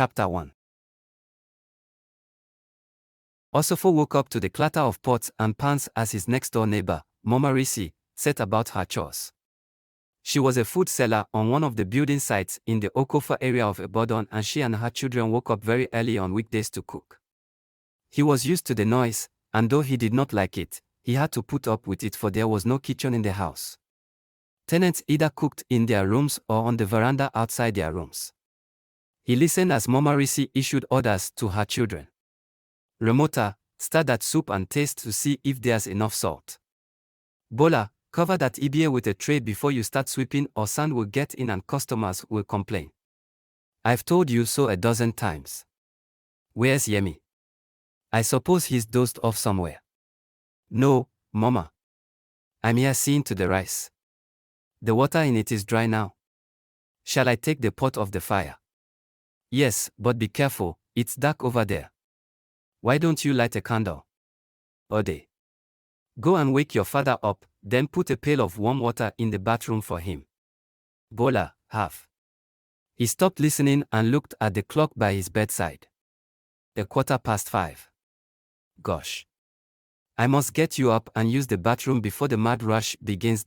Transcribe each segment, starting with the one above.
Chapter 1. Osifo woke up to the clatter of pots and pans as his next-door neighbor, Mama Risi, set about her chores. She was a food seller on one of the building sites in the Okofa area of Ibadan, and she and her children woke up very early on weekdays to cook. He was used to the noise, and though he did not like it, he had to put up with it, for there was no kitchen in the house. Tenants either cooked in their rooms or on the veranda outside their rooms. He listened as Mama Risi issued orders to her children. Remota, stir that soup and taste to see if there's enough salt. Bola, cover that Egie with a tray before you start sweeping, or sand will get in and customers will complain. I've told you so a dozen times. Where's Yemi? I suppose he's dozed off somewhere. No, Mama. I'm here seeing to the rice. The water in it is dry now. Shall I take the pot off the fire? Yes, but be careful, it's dark over there. Why don't you light a candle? Ode. Go and wake your father up, then put a pail of warm water in the bathroom for him. Bola, have. He stopped listening and looked at the clock by his bedside. 5:15. Gosh. I must get you up and use the bathroom before the mad rush begins.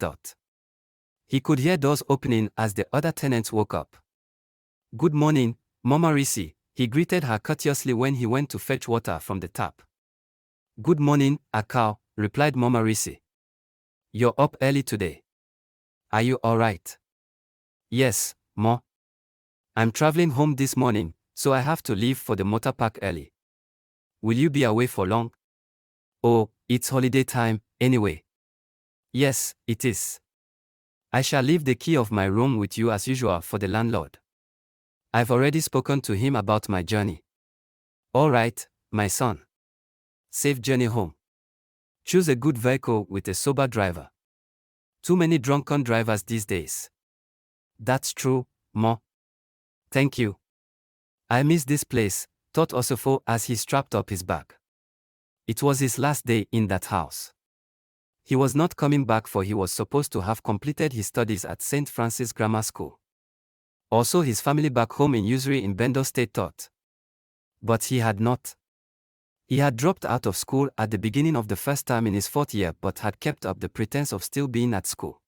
He could hear doors opening as the other tenants woke up. Good morning, Mama Risi, he greeted her courteously when he went to fetch water from the tap. Good morning, Akao, replied Mama Risi. You're up early today. Are you alright? Yes, Ma. I'm traveling home this morning, so I have to leave for the motor park early. Will you be away for long? Oh, it's holiday time, anyway. Yes, it is. I shall leave the key of my room with you as usual for the landlord. I've already spoken to him about my journey. All right, my son. Safe journey home. Choose a good vehicle with a sober driver. Too many drunken drivers these days. That's true, Ma. Thank you. I miss this place, thought Osifo as he strapped up his bag. It was his last day in that house. He was not coming back, for he was supposed to have completed his studies at St. Francis Grammar School. Also his family back home in Usuri in Bendo State taught. But he had not. He had dropped out of school at the beginning of the first term in his fourth year, but had kept up the pretense of still being at school.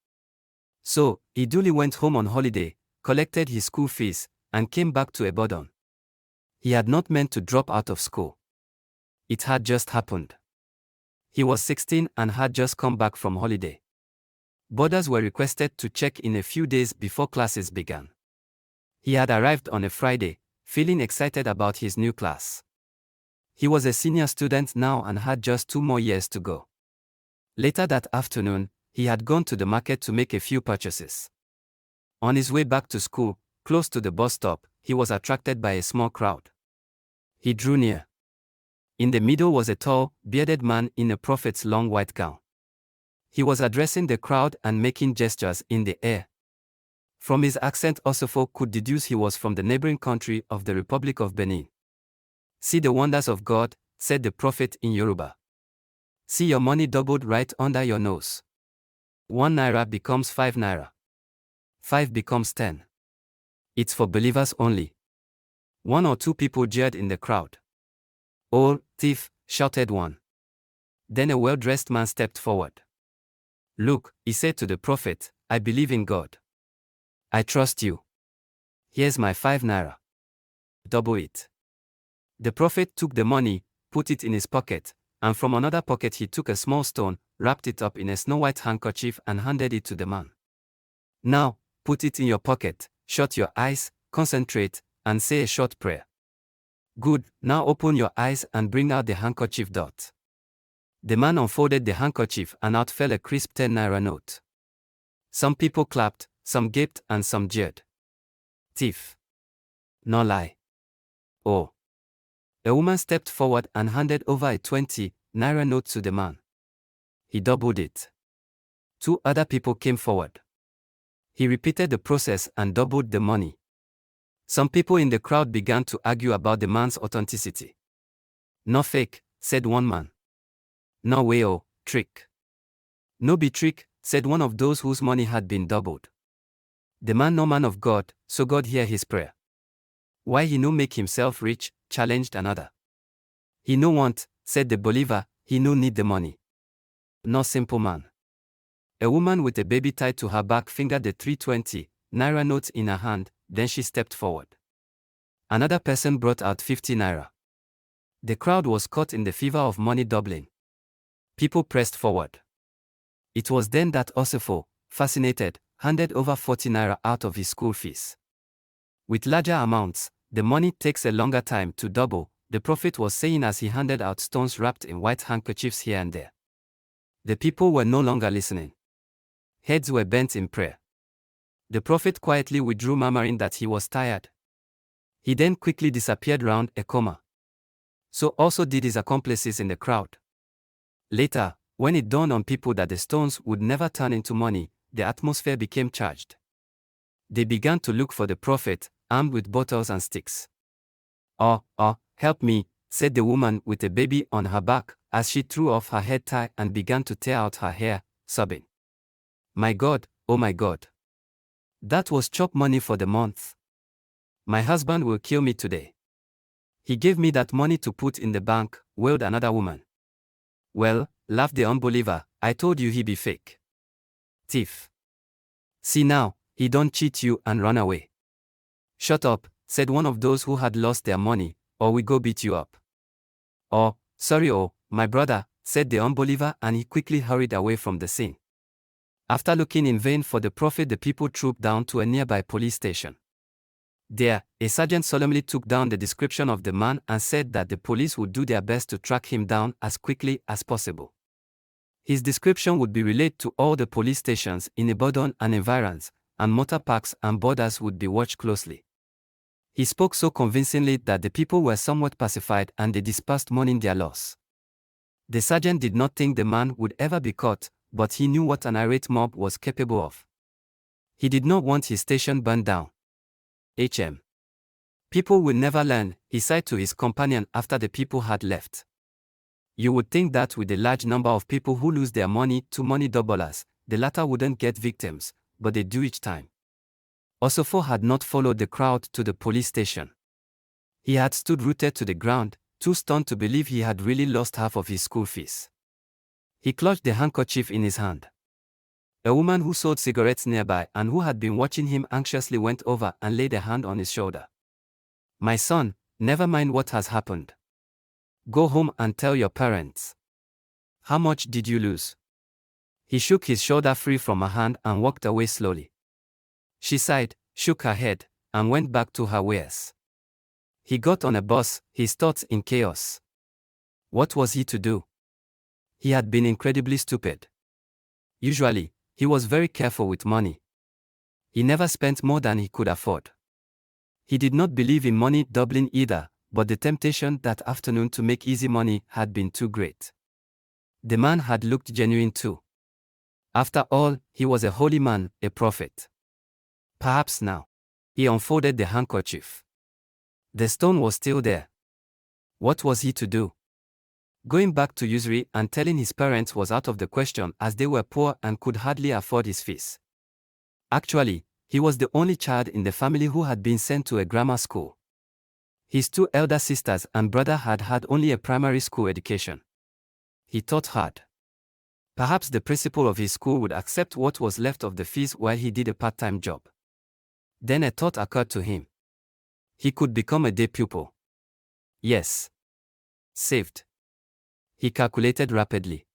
So, he duly went home on holiday, collected his school fees, and came back to Ibadan. He had not meant to drop out of school. It had just happened. He was 16 and had just come back from holiday. Boarders were requested to check in a few days before classes began. He had arrived on a Friday, feeling excited about his new class. He was a senior student now and had just 2 more years to go. Later that afternoon, he had gone to the market to make a few purchases. On his way back to school, close to the bus stop, he was attracted by a small crowd. He drew near. In the middle was a tall, bearded man in a prophet's long white gown. He was addressing the crowd and making gestures in the air. From his accent, Osifo could deduce he was from the neighboring country of the Republic of Benin. See the wonders of God, said the prophet in Yoruba. See your money doubled right under your nose. 1 naira becomes 5 naira. 5 becomes 10. It's for believers only. 1 or 2 people jeered in the crowd. Oh, thief, shouted one. Then a well-dressed man stepped forward. Look, he said to the prophet, I believe in God. I trust you. Here's my 5 naira. Double it. The prophet took the money, put it in his pocket, and from another pocket he took a small stone, wrapped it up in a snow-white handkerchief and handed it to the man. Now, put it in your pocket, shut your eyes, concentrate, and say a short prayer. Good, now open your eyes and bring out the handkerchief. The man unfolded the handkerchief and out fell a crisp 10 naira note. Some people clapped, some gaped, and some jeered. Thief. No lie. Oh. A woman stepped forward and handed over a 20 naira note to the man. He doubled it. 2 other people came forward. He repeated the process and doubled the money. Some people in the crowd began to argue about the man's authenticity. No fake, said one man. No way, oh, trick. No be trick, said one of those whose money had been doubled. The man no man of God, so God hear his prayer. Why he no make himself rich? Challenged another. He no want, said the believer, he no need the money. No simple man. A woman with a baby tied to her back fingered the 320 naira notes in her hand, then she stepped forward. Another person brought out 50 naira. The crowd was caught in the fever of money doubling. People pressed forward. It was then that Osifo, fascinated, handed over 40 naira out of his school fees. With larger amounts, the money takes a longer time to double, the prophet was saying as he handed out stones wrapped in white handkerchiefs here and there. The people were no longer listening. Heads were bent in prayer. The prophet quietly withdrew, murmuring that he was tired. He then quickly disappeared round a corner. So also did his accomplices in the crowd. Later, when it dawned on people that the stones would never turn into money, the atmosphere became charged. They began to look for the prophet, armed with bottles and sticks. "Oh, help me," said the woman with a baby on her back, as she threw off her head tie and began to tear out her hair, sobbing. "My God, oh my God. That was chop money for the month. My husband will kill me today. He gave me that money to put in the bank," wailed another woman. "Well," laughed the unbeliever, "I told you he be fake. Thief. See now, he don't cheat you and run away." "Shut up," said one of those who had lost their money, "or we go beat you up." "Oh, sorry, my brother," said the unbeliever, and he quickly hurried away from the scene. After looking in vain for the prophet, the people trooped down to a nearby police station. There, a sergeant solemnly took down the description of the man and said that the police would do their best to track him down as quickly as possible. His description would be relayed to all the police stations in Ibadan and environs, and motor parks and borders would be watched closely. He spoke so convincingly that the people were somewhat pacified and they dispersed mourning their loss. The sergeant did not think the man would ever be caught, but he knew what an irate mob was capable of. He did not want his station burned down. People will never learn, he said to his companion after the people had left. You would think that with the large number of people who lose their money to money doublers, the latter wouldn't get victims, but they do each time. Osifo had not followed the crowd to the police station. He had stood rooted to the ground, too stunned to believe he had really lost half of his school fees. He clutched the handkerchief in his hand. A woman who sold cigarettes nearby and who had been watching him anxiously went over and laid a hand on his shoulder. "My son, never mind what has happened. Go home and tell your parents. How much did you lose?" He shook his shoulder free from her hand and walked away slowly. She sighed, shook her head, and went back to her wares. He got on a bus, his thoughts in chaos. What was he to do? He had been incredibly stupid. Usually, he was very careful with money. He never spent more than he could afford. He did not believe in money doubling either, but the temptation that afternoon to make easy money had been too great. The man had looked genuine too. After all, he was a holy man, a prophet. Perhaps now. He unfolded the handkerchief. The stone was still there. What was he to do? Going back to usury and telling his parents was out of the question, as they were poor and could hardly afford his fees. Actually, he was the only child in the family who had been sent to a grammar school. His two elder sisters and brother had had only a primary school education. He thought hard. Perhaps the principal of his school would accept what was left of the fees while he did a part-time job. Then a thought occurred to him. He could become a day pupil. Yes. Saved. He calculated rapidly.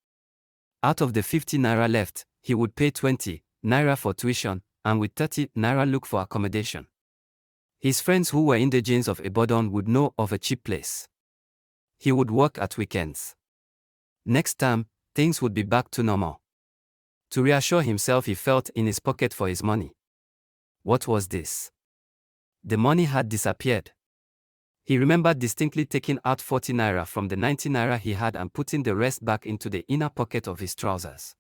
Out of the 50 naira left, he would pay 20 naira for tuition, and with 30 naira look for accommodation. His friends who were indigents of Ibadan would know of a cheap place. He would work at weekends. Next time, things would be back to normal. To reassure himself, he felt in his pocket for his money. What was this? The money had disappeared. He remembered distinctly taking out 40 naira from the 90 naira he had and putting the rest back into the inner pocket of his trousers.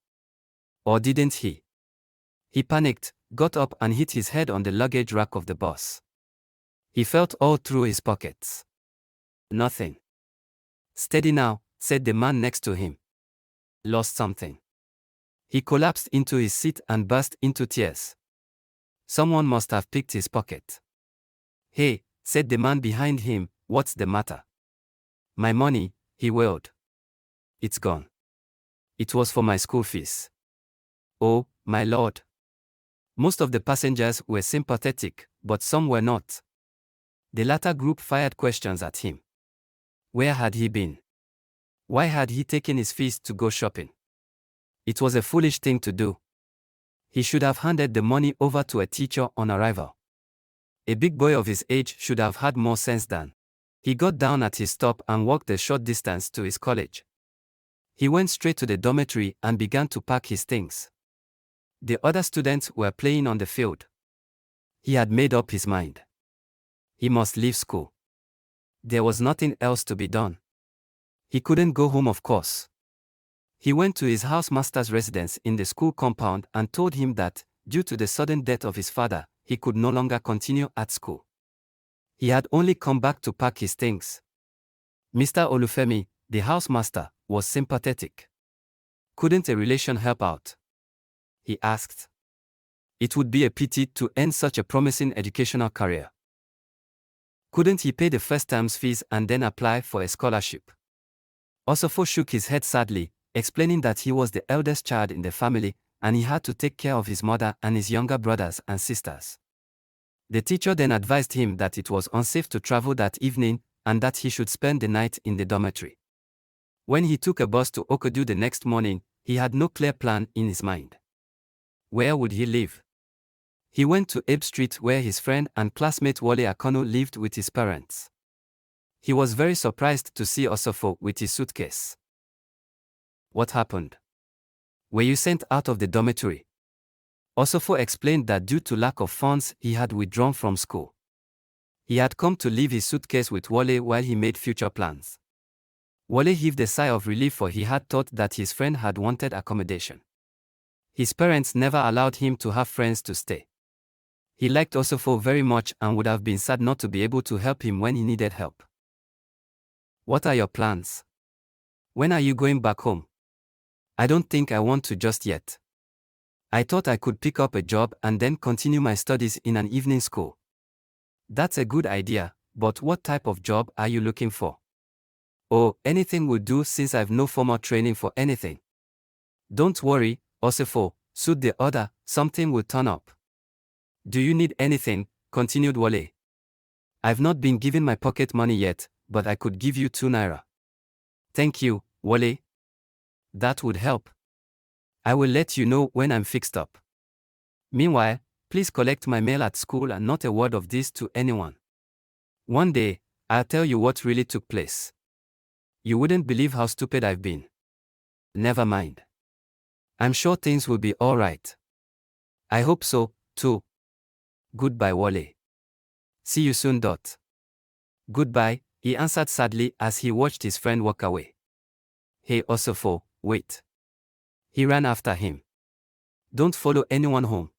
Or didn't he? He panicked, got up and hit his head on the luggage rack of the bus. He felt all through his pockets. Nothing. "Steady now," said the man next to him. Lost something. He collapsed into his seat and burst into tears. Someone must have picked his pocket. "Hey," said the man behind him. "What's the matter?" "My money," he wailed. "It's gone. It was for my school fees." "Oh, my lord." Most of the passengers were sympathetic, but some were not. The latter group fired questions at him. Where had he been? Why had he taken his fees to go shopping? It was a foolish thing to do. He should have handed the money over to a teacher on arrival. A big boy of his age should have had more sense than. He got down at his stop and walked a short distance to his college. He went straight to the dormitory and began to pack his things. The other students were playing on the field. He had made up his mind. He must leave school. There was nothing else to be done. He couldn't go home, of course. He went to his housemaster's residence in the school compound and told him that, due to the sudden death of his father, he could no longer continue at school. He had only come back to pack his things. Mr. Olufemi, the housemaster, was sympathetic. "Couldn't a relation help out?" he asked. "It would be a pity to end such a promising educational career. Couldn't he pay the first term's fees and then apply for a scholarship?" Osifo shook his head sadly, explaining that he was the eldest child in the family, and he had to take care of his mother and his younger brothers and sisters. The teacher then advised him that it was unsafe to travel that evening, and that he should spend the night in the dormitory. When he took a bus to Okodu the next morning, he had no clear plan in his mind. Where would he live? He went to Abe Street, where his friend and classmate Wale Akono lived with his parents. He was very surprised to see Osifo with his suitcase. "What happened? Were you sent out of the dormitory?" Osifo explained that due to lack of funds, he had withdrawn from school. He had come to leave his suitcase with Wale while he made future plans. Wale heaved a sigh of relief, for he had thought that his friend had wanted accommodation. His parents never allowed him to have friends to stay. He liked Osifo very much and would have been sad not to be able to help him when he needed help. "What are your plans? When are you going back home?" "I don't think I want to just yet. I thought I could pick up a job and then continue my studies in an evening school." "That's a good idea, but what type of job are you looking for?" "Oh, anything will do, since I've no formal training for anything." "Don't worry, Osifo," soothed the other, "something will turn up." "Do you need anything?" continued Wale. "I've not been given my pocket money yet, but I could give you 2 naira. "Thank you, Wale. That would help. I will let you know when I'm fixed up. Meanwhile, please collect my mail at school and not a word of this to anyone. One day, I'll tell you what really took place. You wouldn't believe how stupid I've been." "Never mind. I'm sure things will be all right." "I hope so, too. Goodbye, Wale. See you soon. "Goodbye," he answered sadly as he watched his friend walk away. "Hey Osifo, wait." He ran after him. "Don't follow anyone home.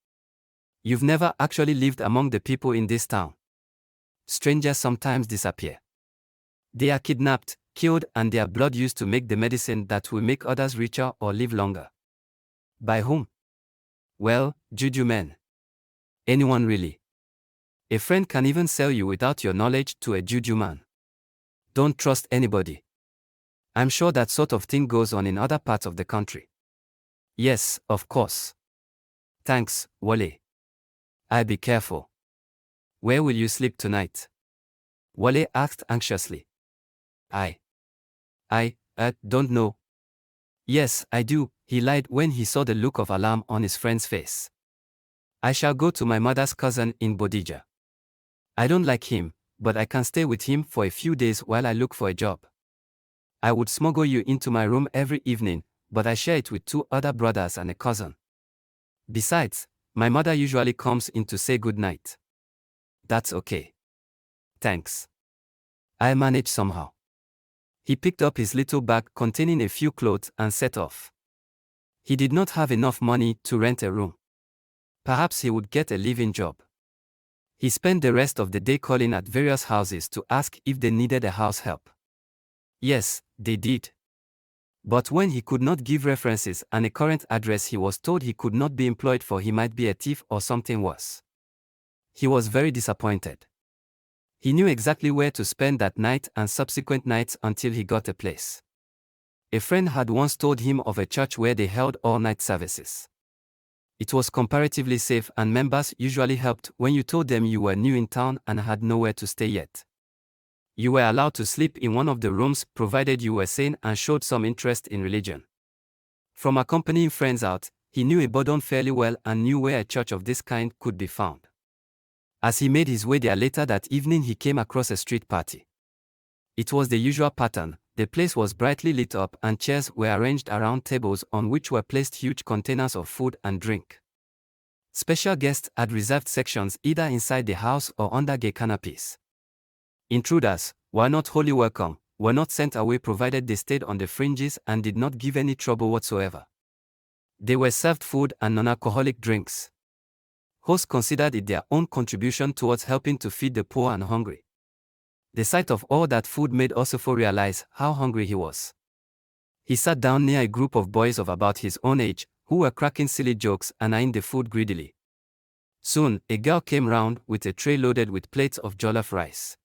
You've never actually lived among the people in this town. Strangers sometimes disappear. They are kidnapped, killed, and their blood used to make the medicine that will make others richer or live longer." "By whom?" "Well, juju men. Anyone really. A friend can even sell you without your knowledge to a juju man. Don't trust anybody. I'm sure that sort of thing goes on in other parts of the country." "Yes, of course. Thanks, Wale. I'll be careful." "Where will you sleep tonight?" Wale asked anxiously. I don't know." "Yes, I do," he lied when he saw the look of alarm on his friend's face. "I shall go to my mother's cousin in Bodija. I don't like him, but I can stay with him for a few days while I look for a job. I would smuggle you into my room every evening, but I share it with 2 other brothers and a cousin. Besides, my mother usually comes in to say good night." "That's okay. Thanks. I'll manage somehow." He picked up his little bag containing a few clothes and set off. He did not have enough money to rent a room. Perhaps he would get a live-in job. He spent the rest of the day calling at various houses to ask if they needed a house help. Yes, they did. But when he could not give references and a current address, he was told he could not be employed, for he might be a thief or something worse. He was very disappointed. He knew exactly where to spend that night and subsequent nights until he got a place. A friend had once told him of a church where they held all-night services. It was comparatively safe and members usually helped when you told them you were new in town and had nowhere to stay yet. You were allowed to sleep in one of the rooms provided you were sane and showed some interest in religion. From accompanying friends out, he knew Ibadan fairly well and knew where a church of this kind could be found. As he made his way there later that evening, he came across a street party. It was the usual pattern. The place was brightly lit up and chairs were arranged around tables on which were placed huge containers of food and drink. Special guests had reserved sections either inside the house or under gay canopies. Intruders, while not wholly welcome, were not sent away provided they stayed on the fringes and did not give any trouble whatsoever. They were served food and non-alcoholic drinks. Hosts considered it their own contribution towards helping to feed the poor and hungry. The sight of all that food made Osifo realize how hungry he was. He sat down near a group of boys of about his own age, who were cracking silly jokes and eyeing the food greedily. Soon, a girl came round with a tray loaded with plates of jollof rice.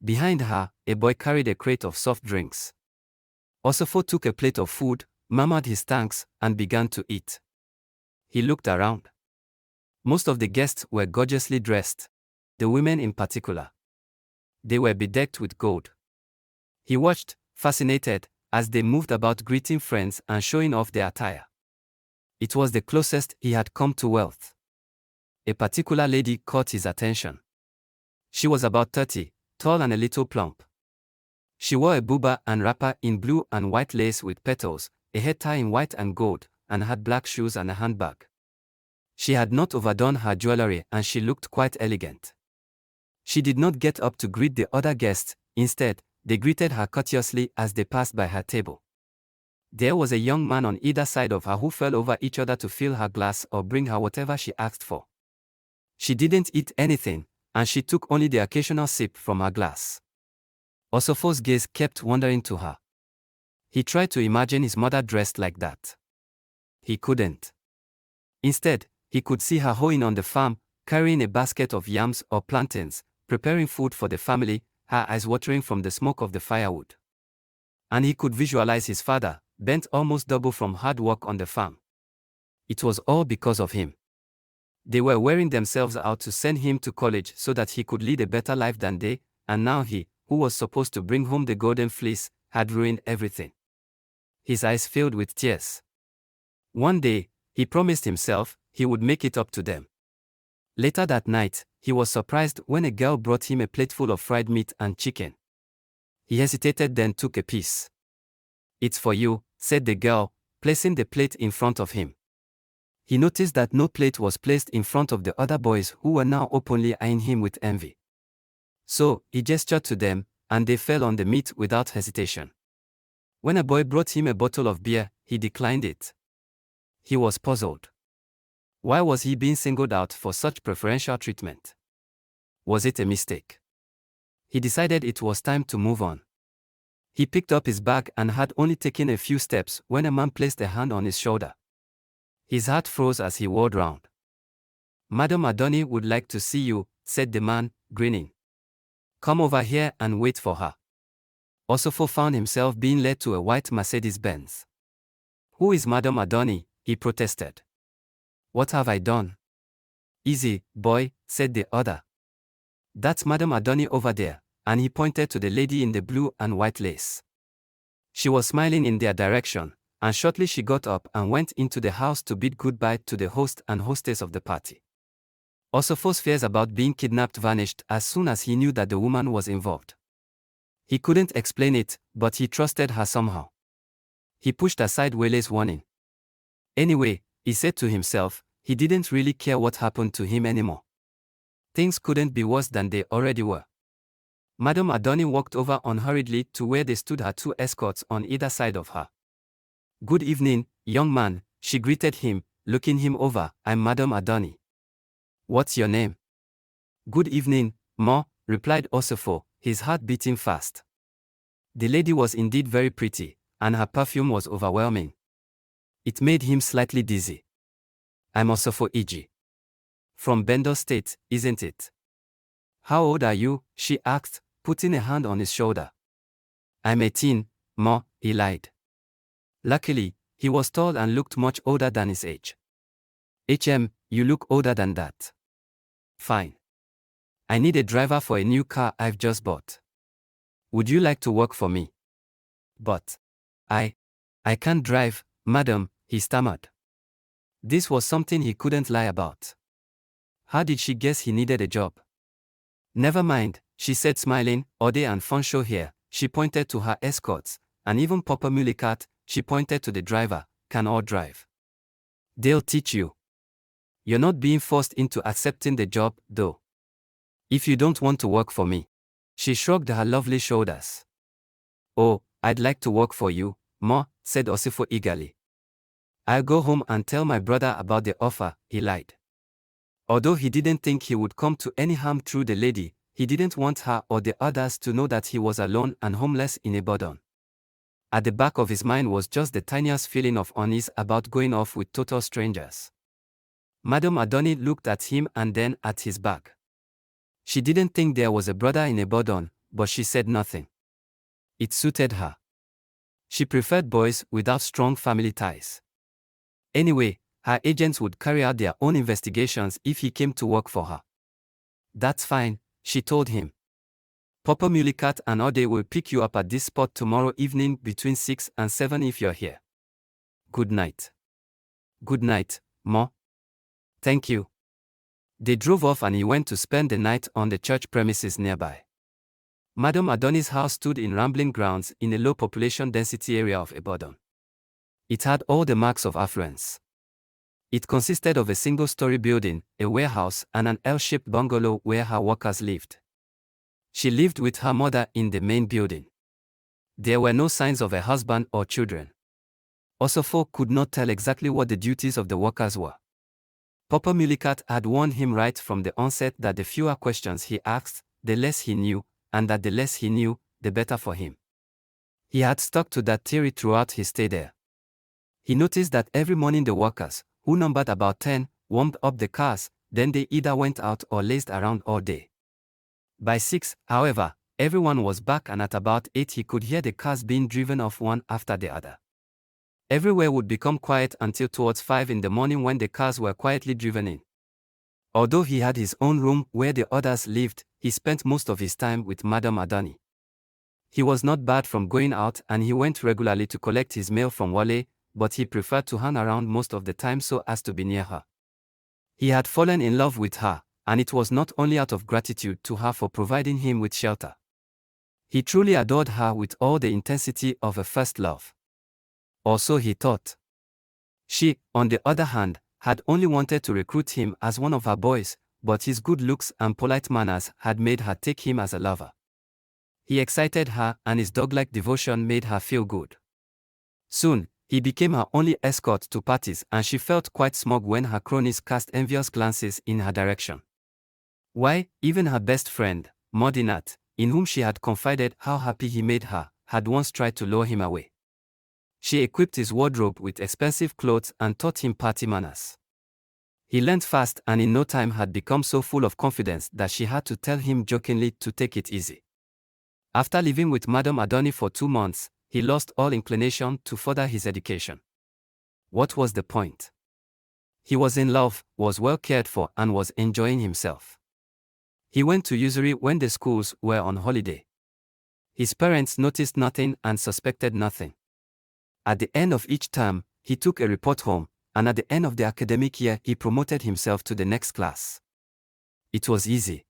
Behind her, a boy carried a crate of soft drinks. Osifo took a plate of food, murmured his thanks, and began to eat. He looked around. Most of the guests were gorgeously dressed, the women in particular. They were bedecked with gold. He watched, fascinated, as they moved about greeting friends and showing off their attire. It was the closest he had come to wealth. A particular lady caught his attention. She was about 30, tall and a little plump. She wore a buba and wrapper in blue and white lace with petals, a head tie in white and gold, and had black shoes and a handbag. She had not overdone her jewelry and she looked quite elegant. She did not get up to greet the other guests, instead, they greeted her courteously as they passed by her table. There was a young man on either side of her who fell over each other to fill her glass or bring her whatever she asked for. She didn't eat anything, and she took only the occasional sip from her glass. Osifo's gaze kept wandering to her. He tried to imagine his mother dressed like that. He couldn't. Instead, he could see her hoeing on the farm, carrying a basket of yams or plantains, preparing food for the family, her eyes watering from the smoke of the firewood. And he could visualize his father, bent almost double from hard work on the farm. It was all because of him. They were wearing themselves out to send him to college so that he could lead a better life than they, and now he, who was supposed to bring home the golden fleece, had ruined everything. His eyes filled with tears. One day, he promised himself he would make it up to them. Later that night, he was surprised when a girl brought him a plateful of fried meat and chicken. He hesitated, then took a piece. "It's for you," said the girl, placing the plate in front of him. He noticed that no plate was placed in front of the other boys who were now openly eyeing him with envy. So, he gestured to them, and they fell on the meat without hesitation. When a boy brought him a bottle of beer, he declined it. He was puzzled. Why was he being singled out for such preferential treatment? Was it a mistake? He decided it was time to move on. He picked up his bag and had only taken a few steps when a man placed a hand on his shoulder. His heart froze as he whirled round. "Madam Adoni would like to see you," said the man, grinning. "Come over here and wait for her." Osifo found himself being led to a white Mercedes-Benz. "Who is Madam Adoni?" he protested. "What have I done?" "Easy, boy," said the other. "That's Madam Adoni over there," and he pointed to the lady in the blue and white lace. She was smiling in their direction, and shortly she got up and went into the house to bid goodbye to the host and hostess of the party. Osifo's fears about being kidnapped vanished as soon as he knew that the woman was involved. He couldn't explain it, but he trusted her somehow. He pushed aside Wele's warning. Anyway, he said to himself, he didn't really care what happened to him anymore. Things couldn't be worse than they already were. Madam Adoni walked over unhurriedly to where they stood her two escorts on either side of her. "Good evening, young man," she greeted him, looking him over. "I'm Madam Adoni." "What's your name?" "Good evening, Ma," replied Osifo, his heart beating fast. The lady was indeed very pretty, and her perfume was overwhelming. It made him slightly dizzy. "I'm Osifo Egie. From Bendo State, isn't it?" How old are you? She asked, putting a hand on his shoulder. I'm 18, Ma, he lied. Luckily, he was tall and looked much older than his age. You look older than that. Fine. I need a driver for a new car I've just bought. Would you like to work for me? But I can't drive, madam, he stammered. This was something he couldn't lie about. How did she guess he needed a job? Never mind, she said smiling, Ode and Fanshawe here, she pointed to her escorts, and even Papa Mulikat, she pointed to the driver, can all drive. They'll teach you. You're not being forced into accepting the job, though. If you don't want to work for me. She shrugged her lovely shoulders. Oh, I'd like to work for you, Ma, said Osifo eagerly. I'll go home and tell my brother about the offer, he lied. Although he didn't think he would come to any harm through the lady, he didn't want her or the others to know that he was alone and homeless in Ibadan. At the back of his mind was just the tiniest feeling of unease about going off with total strangers. Madam Adoni looked at him and then at his bag. She didn't think there was a brother in Ibadan, but she said nothing. It suited her. She preferred boys without strong family ties. Anyway, her agents would carry out their own investigations if he came to work for her. That's fine, she told him. Papa Mulikat and Ode will pick you up at this spot tomorrow evening between 6 and 7 if you're here. Good night. Good night, Ma. Thank you. They drove off and he went to spend the night on the church premises nearby. Madam Adoni's house stood in rambling grounds in a low population density area of Ibadan. It had all the marks of affluence. It consisted of a single-story building, a warehouse, and an L-shaped bungalow where her workers lived. She lived with her mother in the main building. There were no signs of a husband or children. Osifo could not tell exactly what the duties of the workers were. Papa Mulikat had warned him right from the onset that the fewer questions he asked, the less he knew, and that the less he knew, the better for him. He had stuck to that theory throughout his stay there. He noticed that every morning the workers, who numbered about 10, warmed up the cars, then they either went out or lazed around all day. By 6, however, everyone was back and at about 8 he could hear the cars being driven off one after the other. Everywhere would become quiet until towards 5 in the morning when the cars were quietly driven in. Although he had his own room where the others lived, he spent most of his time with Madam Adoni. He was not barred from going out and he went regularly to collect his mail from Wale, but he preferred to hang around most of the time so as to be near her. He had fallen in love with her, and it was not only out of gratitude to her for providing him with shelter. He truly adored her with all the intensity of a first love. Or so he thought. She, on the other hand, had only wanted to recruit him as one of her boys, but his good looks and polite manners had made her take him as a lover. He excited her and his dog-like devotion made her feel good. Soon, he became her only escort to parties and she felt quite smug when her cronies cast envious glances in her direction. Why, even her best friend, Modinat, in whom she had confided how happy he made her, had once tried to lure him away. She equipped his wardrobe with expensive clothes and taught him party manners. He learned fast and in no time had become so full of confidence that she had to tell him jokingly to take it easy. After living with Madam Adoni for 2 months, he lost all inclination to further his education. What was the point? He was in love, was well cared for and was enjoying himself. He went to usury when the schools were on holiday. His parents noticed nothing and suspected nothing. At the end of each term, he took a report home, and at the end of the academic year he promoted himself to the next class. It was easy.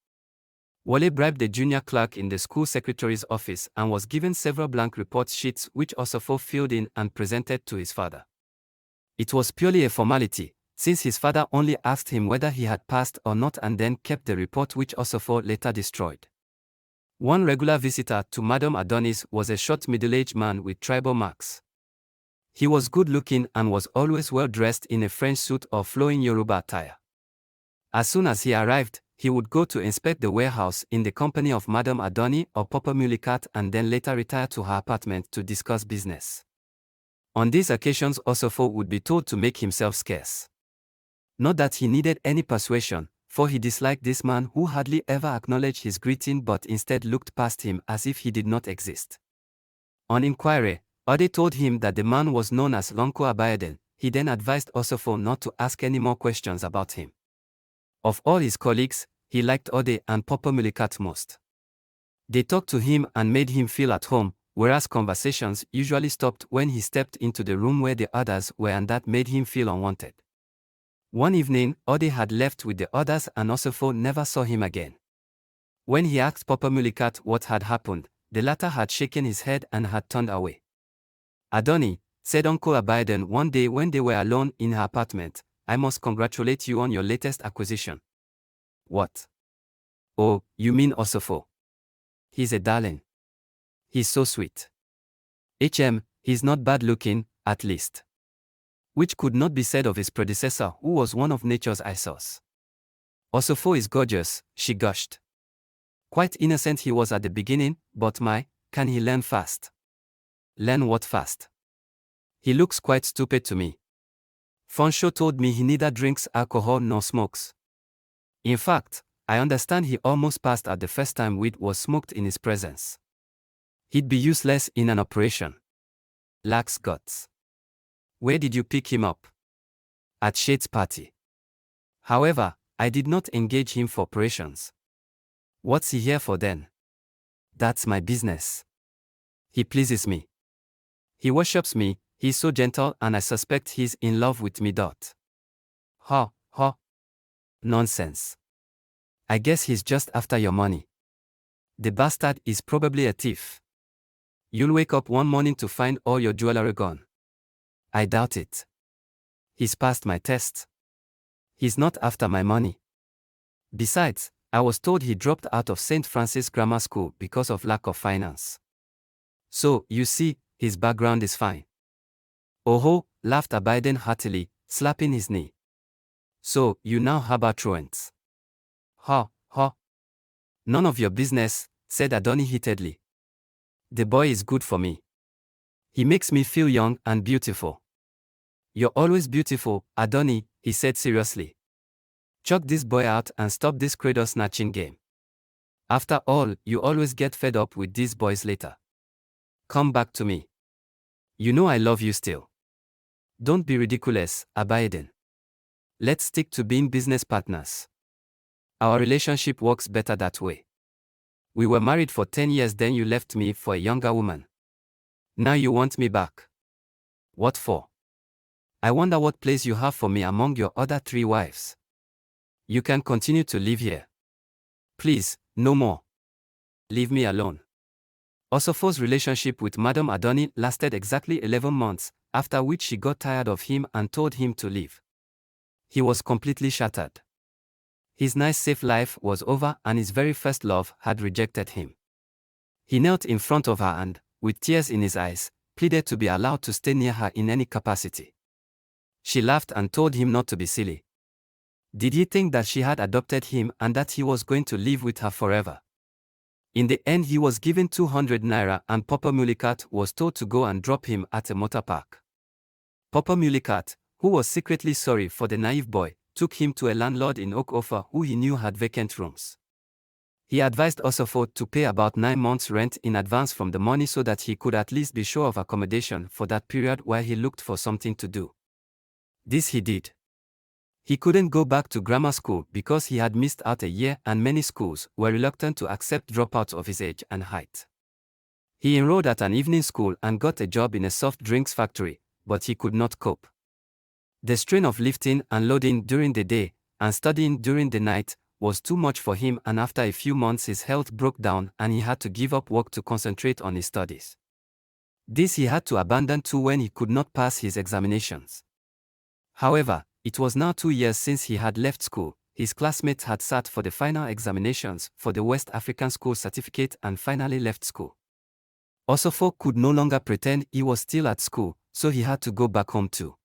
Wale bribed the junior clerk in the school secretary's office and was given several blank report sheets which Osifo filled in and presented to his father. It was purely a formality, since his father only asked him whether he had passed or not and then kept the report which Osifo later destroyed. One regular visitor to Madam Adoni's was a short middle-aged man with tribal marks. He was good-looking and was always well-dressed in a French suit or flowing Yoruba attire. As soon as he arrived, he would go to inspect the warehouse in the company of Madam Adoni or Papa Mulikat and then later retire to her apartment to discuss business. On these occasions Osifo would be told to make himself scarce. Not that he needed any persuasion, for he disliked this man who hardly ever acknowledged his greeting but instead looked past him as if he did not exist. On inquiry, Ode told him that the man was known as Lonko Abaeden. He then advised Osifo not to ask any more questions about him. Of all his colleagues, he liked Ode and Papa Mulikat most. They talked to him and made him feel at home, whereas conversations usually stopped when he stepped into the room where the others were, and that made him feel unwanted. One evening, Ode had left with the others and Osifo never saw him again. When he asked Papa Mulikat what had happened, the latter had shaken his head and had turned away. Adoni, said Uncle Abaeden one day when they were alone in her apartment, I must congratulate you on your latest acquisition. What? Oh, you mean Osifo? He's a darling. He's so sweet. He's not bad looking, at least. Which could not be said of his predecessor, who was one of nature's eyesores. Osifo is gorgeous, she gushed. Quite innocent he was at the beginning, but can he learn fast? Learn what fast? He looks quite stupid to me. Fonsho told me he neither drinks alcohol nor smokes. In fact, I understand he almost passed out the first time weed was smoked in his presence. He'd be useless in an operation. Lacks guts. Where did you pick him up? At Shade's party. However, I did not engage him for operations. What's he here for then? That's my business. He pleases me. He worships me, he's so gentle, and I suspect he's in love with me. Ha. Nonsense. I guess he's just after your money. The bastard is probably a thief. You'll wake up one morning to find all your jewelry gone. I doubt it. He's passed my test. He's not after my money. Besides, I was told he dropped out of St. Francis Grammar School because of lack of finance. So, you see, his background is fine. Oh, laughed Abaeden heartily, slapping his knee. So, you now harbor truants. Ha. None of your business, said Adoni heatedly. The boy is good for me. He makes me feel young and beautiful. You're always beautiful, Adoni, he said seriously. Chuck this boy out and stop this cradle snatching game. After all, you always get fed up with these boys later. Come back to me. You know I love you still. Don't be ridiculous, Abaeden. Let's stick to being business partners. Our relationship works better that way. We were married for 10 years, then you left me for a younger woman. Now you want me back. What for? I wonder what place you have for me among your other 3 wives. You can continue to live here. Please, no more. Leave me alone. Osifo's relationship with Madam Adoni lasted exactly 11 months, after which she got tired of him and told him to leave. He was completely shattered. His nice safe life was over and his very first love had rejected him. He knelt in front of her and, with tears in his eyes, pleaded to be allowed to stay near her in any capacity. She laughed and told him not to be silly. Did he think that she had adopted him and that he was going to live with her forever? In the end, he was given 200 naira and Papa Mulikat was told to go and drop him at a motor park. Papa Mulikat, who was secretly sorry for the naive boy, took him to a landlord in Okofa who he knew had vacant rooms. He advised Osifo to pay about 9 months' rent in advance from the money so that he could at least be sure of accommodation for that period while he looked for something to do. This he did. He couldn't go back to grammar school because he had missed out a year and many schools were reluctant to accept dropouts of his age and height. He enrolled at an evening school and got a job in a soft drinks factory, but he could not cope. The strain of lifting and loading during the day and studying during the night was too much for him, and after a few months his health broke down and he had to give up work to concentrate on his studies. This he had to abandon too when he could not pass his examinations. However, it was now 2 years since he had left school. His classmates had sat for the final examinations for the West African School Certificate and finally left school. Osifo could no longer pretend he was still at school, so he had to go back home too.